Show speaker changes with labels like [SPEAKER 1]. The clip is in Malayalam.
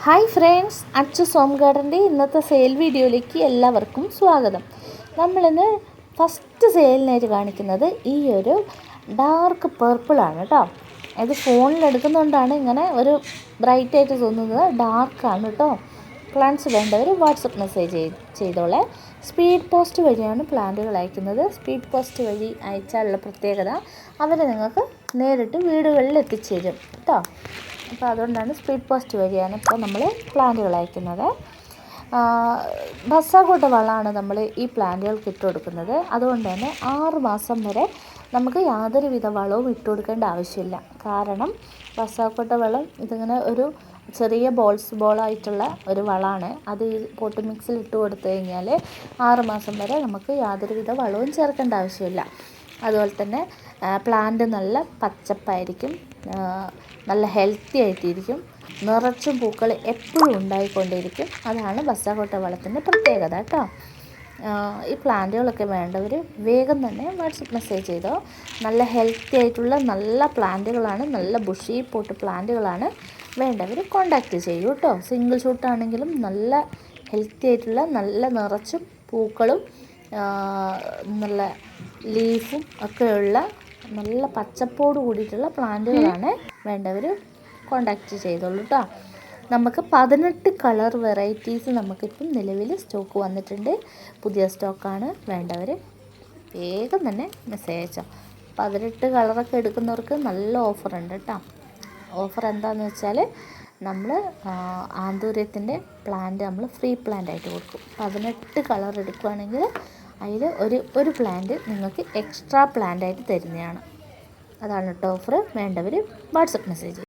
[SPEAKER 1] ഹായ് ഫ്രണ്ട്സ്, അച്ചൂസ് ഹോം ഗാർഡൻ്റെ ഇന്നത്തെ സെയിൽ വീഡിയോയിലേക്ക് എല്ലാവർക്കും സ്വാഗതം. നമ്മളിന്ന് ഫസ്റ്റ് സെയിലിനായിട്ട് കാണിക്കുന്നത് ഈ ഒരു ഡാർക്ക് പേർപ്പിളാണ് കേട്ടോ. ഇത് ഫോണിലെടുക്കുന്നതുകൊണ്ടാണ് ഇങ്ങനെ ഒരു ബ്രൈറ്റായിട്ട് തോന്നുന്നത്. ഡാർക്കാണ് കേട്ടോ. പ്ലാന്റ്സ് വേണ്ടവർ വാട്സപ്പ് മെസ്സേജ് ചെയ്തോളെ. സ്പീഡ് പോസ്റ്റ് വഴിയാണ് പ്ലാന്റുകൾ അയക്കുന്നത്. സ്പീഡ് പോസ്റ്റ് വഴി അയച്ചാലുള്ള പ്രത്യേകത അവർ നിങ്ങൾക്ക് നേരിട്ട് വീടുകളിൽ എത്തിച്ചു തരും കേട്ടോ. അപ്പോൾ അതുകൊണ്ടാണ് സ്പീഡ് പോസ്റ്റ് വഴിയാണ് ഇപ്പോൾ നമ്മൾ പ്ലാന്റുകൾ അയക്കുന്നത്. ബസാഗോട്ട വളമാണ് നമ്മൾ ഈ പ്ലാന്റുകൾക്ക് ഇട്ട് കൊടുക്കുന്നത്. അതുകൊണ്ട് തന്നെ 6 മാസം വരെ നമുക്ക് യാതൊരുവിധ വളവും ഇട്ട് കൊടുക്കേണ്ട ആവശ്യമില്ല. കാരണം ബസാഗോട്ട വളം ഇതിങ്ങനെ ഒരു ചെറിയ ബോളായിട്ടുള്ള ഒരു വളമാണ്. അത് ഈ പോട്ട് മിക്സിൽ ഇട്ട് കൊടുത്തു കഴിഞ്ഞാൽ 6 മാസം വരെ നമുക്ക് യാതൊരുവിധ വളവും ചേർക്കേണ്ട ആവശ്യമില്ല. അതുപോലെ തന്നെ പ്ലാന്റ് നല്ല പച്ചപ്പായിരിക്കും, നല്ല ഹെൽത്തി ആയിട്ടിരിക്കും, നിറച്ചും പൂക്കൾ എപ്പോഴും ഉണ്ടായിക്കൊണ്ടിരിക്കും. അതാണ് ബസാഗോട്ട വളത്തിൻ്റെ പ്രത്യേകത കേട്ടോ. ഈ പ്ലാന്റുകളൊക്കെ വേണ്ടവർ വേഗം തന്നെ വാട്സപ്പ് മെസ്സേജ് ചെയ്തോ. നല്ല ഹെൽത്തി ആയിട്ടുള്ള നല്ല പ്ലാന്റുകളാണ്, നല്ല ബുഷി പോട്ട് പ്ലാന്റുകളാണ് വേണ്ടവർ കോണ്ടാക്റ്റ് ചെയ്യൂ കേട്ടോ. സിംഗിൾ ഷൂട്ടാണെങ്കിലും നല്ല ഹെൽത്തി ആയിട്ടുള്ള നല്ല നിറച്ചും പൂക്കളും നല്ല ലീഫും ഒക്കെയുള്ള നല്ല പച്ചപ്പോട് കൂടിയിട്ടുള്ള പ്ലാന്റുകളാണ് വേണ്ടവർ കോണ്ടാക്റ്റ് ചെയ്തോളൂ കേട്ടോ. നമുക്ക് 18 കളർ വെറൈറ്റീസ് നമുക്കിപ്പം നിലവിൽ സ്റ്റോക്ക് വന്നിട്ടുണ്ട്. പുതിയ സ്റ്റോക്കാണ്. വേണ്ടവർ വേഗം തന്നെ മെസ്സേജ് അയച്ചോ. 18 കളറൊക്കെ എടുക്കുന്നവർക്ക് നല്ല ഓഫറുണ്ട് കേട്ടോ. ഓഫർ എന്താണെന്ന് വെച്ചാൽ നമ്മൾ ആന്തൂര്യത്തിൻ്റെ പ്ലാന്റ് നമ്മൾ ഫ്രീ പ്ലാന്റ് ആയിട്ട് കൊടുക്കും. 18 കളർ എടുക്കുകയാണെങ്കിൽ അതിൽ ഒരു പ്ലാന്റ് നിങ്ങൾക്ക് എക്സ്ട്രാ പ്ലാന്റ് ആയിട്ട് തരുന്നതാണ്. അതാണ് കേട്ടോ ഓഫർ. വേണ്ടവർ വാട്സപ്പ് മെസ്സേജ്